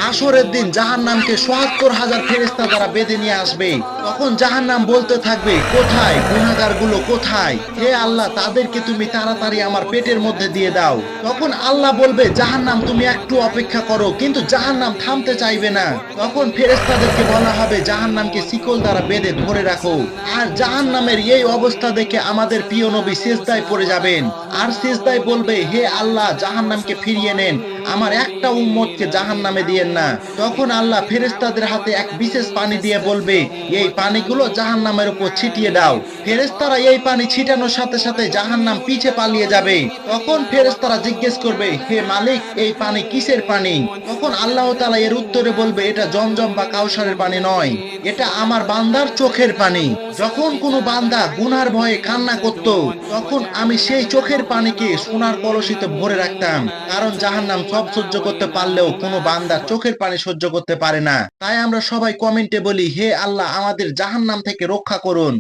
হাসরের দিন জাহান্নামকে ৭৭,০০০ ফেরেশতা দ্বারা বেঁধে নিয়ে আসবে। তখন জাহান্নাম বলতে থাকবে, কোথায় গুনাহগারগুলো কোথায়? হে আল্লাহ, তাদেরকে তুমি তাড়াতাড়ি আমার পেটের মধ্যে দিয়ে দাও। তখন আল্লাহ বলবে, জাহান্নাম তুমি একটু অপেক্ষা করো, কিন্তু জাহান্নাম থামতে চাইবে না। তখন ফেরেশতাদেরকে বলা হবে, জাহান্নামকে শিকল দ্বারা বেঁধে ধরে রাখো। আর জাহান্নামের এই অবস্থা দেখে আমাদের প্রিয় নবী সিজদায় পড়ে যাবেন। আর সিজদায় বলবে, হে আল্লাহ, জাহান্নামকে ফিরিয়ে নেন, আমার একটা উম্মতকে জাহান্নামে দিয়েন না। তখন আল্লাহ ফেরেশতাদের হাতে এক বিশেষ পানি দিয়ে বলবে, এই পানিগুলো জাহান্নামের উপর ছিটিয়ে দাও। ফেরেশতারা এই পানি ছিটানোর সাথে সাথে জাহান্নাম পিছে পালিয়ে যাবে। তখন ফেরেশতারা জিজ্ঞেস করবে, হে মালিক, এই পানি কিসের পানি? তখন আল্লাহ তাআলা এর উত্তরে বলবে, এটা জমজম বা কাউসারের পানি নয়, এটা আমার বান্দার চোখের পানি। যখন কোনো বান্দা গুনার ভয়ে কান্না করত, তখন আমি সেই চোখের পানিকে সোনার কলসিতে ভরে রাখতাম। কারণ জাহান্নাম সব সহ্য করতে পারলেও কোনো বান্দার চোখের পানি সহ্য করতে পারে না। তাই আমরা সবাই কমেন্টে বলি, হে আল্লাহ, আমাদের জাহান্নাম থেকে রক্ষা করুন।